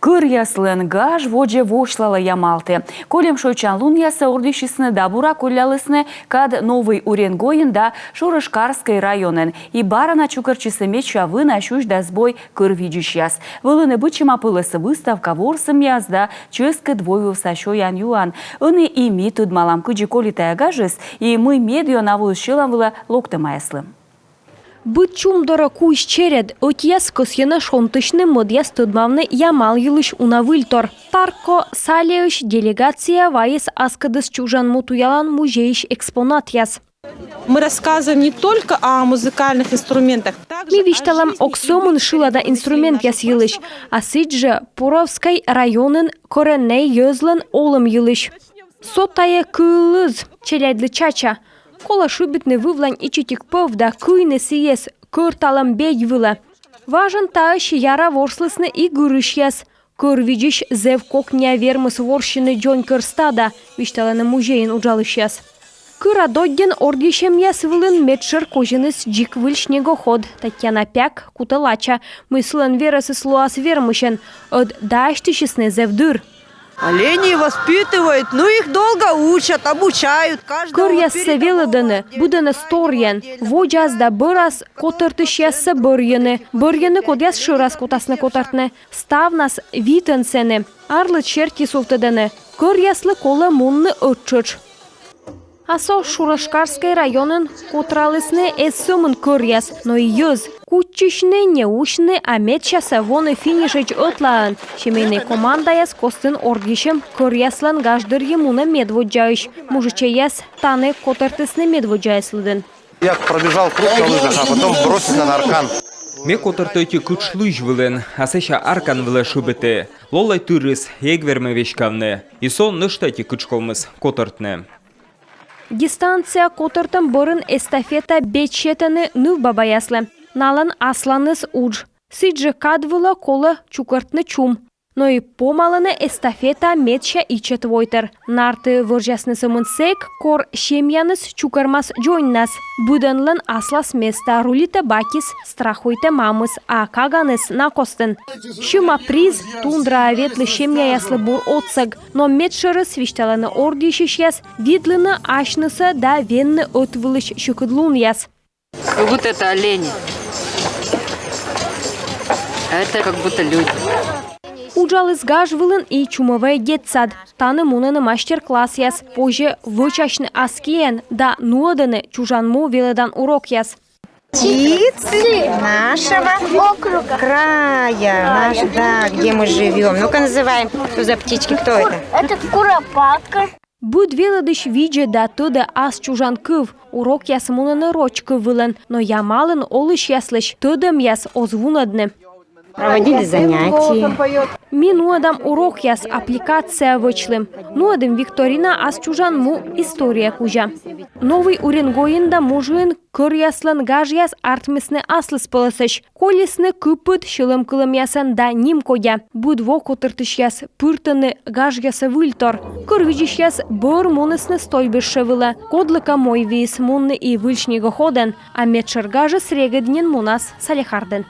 Кыр яслын гаж воже вошлала ямалты. Колем шойчан лун яса ордишисны да бура колялысны кад новый Уренгойын да Шорышкарской районен. И барана чукарчысы меча вына щуш да сбой кыр видишь яс. Вылыны бычым апылысы выставка ворсым яз да ческі двою сашоян юан. Ыны ими тудмалам кыджи колитая гажыс и мы медио навуыз шилам вылы локтымаяслым. Быт чумдора куйш черед, отьяс косьена шонтышны модьяс тудмавны ямал йылыш унавыльтор. Тарко салеыш делегация вайс аскадыс чужан мутуялан музейш экспонат яс. Мы рассказываем не только о музыкальных инструментах. Ми вишталам оксомын шылада инструмент яс йылыш, а сидже Поровской районын коренней йозлын олым йылыш. Сотае кылыз челядлы чача. Кола шубитны вывлань и читик повда куйны сиес кырталам бей выла. Важен таыш яра ворслысны и гырыш яс. Кыр видиш зев кокня вермыс ворщины джонь кырстада, вишталаны музейн уджалыш яс. Кыра додден оргишем яс вылын медшер кожиныс джик выль снегоход, Татьяна Пяк куталача, мыслен верасы слуас вермышен, от даштышисны зев-дыр. Оленей воспитывают, но их долго учат, обучают. Кыр яссы велыдыны, будыны сторьен. Воджаз да бырас котыртыш яссы бырьыны. Бырьыны кодяс шырас котасны котартны. Ставнас витенсены. Арлы черти софтыдыны. Кыр яслы колы мунны отчыч. Асо Шорышкарской районын котралысны эссымын кыр яс, но и йыз. Кучишны, неушны, а медчаса воны финишеч отлаан. Семейный команда яс костын оргишем кыр яслан гаждыр емуна медводжаиш. Мужиче яс таны котыртысны медводжайслыдын. Я пробежал круг на лыжах, а потом бросился на аркан. Ме котыртойти кычлыж вылен, а сеша аркан выле шубыты. Лолай тырыс, егверме вешкавны. И сон ныштайти кычколмыз котыртны. Дистанция котыртым бұрын эстафета бечетіні нүв бабаяслы. Налын асланыс удж. Сиджи кадвыла колы чукыртны чум. Но и помалыны эстафета медча ичет войтер. Нарты выржаснысы мынсек кор шемьяныс чукармас джойннас. Будынлын аслас места рулита бакис страхуйте мамыс, а каганыс накостын. Шыма приз тундра ветлы шемья яслы бур отсыг. Но медшыры свишталаны ордишиш яс, видлыны ашнысы да венны отвылыш шукыдлун яс. Как будто это олени. А это как будто люди. Уджалыс гаж вылын и чумовой детсад. Таны мунаны мастер-класс яс. Позже вычашны аскиен, да нуаданы чужанму велыдан урок яс. Птицы нашего округа. Края, да, где мы живем. Ну-ка называем, что за птички, кто это? Это куропатка. Буд велыдыш видже да туда ас чужан кыв. Урок яс мунаны рочкы вылын, но ямалын олыш яслыш, тудым яс озвунадны. Проводили занятия. Минуадам урок яс аппликация вычлым. Нуадым Викторина ас чужан му история кужа. Новый Уренгойында мужын кыр яслан гаж яс артмысны аслыс пылысыш. Колесны кыпыт шылым кылым ясан да ним кодя. Будво котыртыш яс пыртыны гаж ясы выльтор. Кыр видиш яс быр мунысны стойбышы вылы. Кодлыка мой вис мунны и выльшнего ходен, а медшер гажы срегаднен мунас салихарден.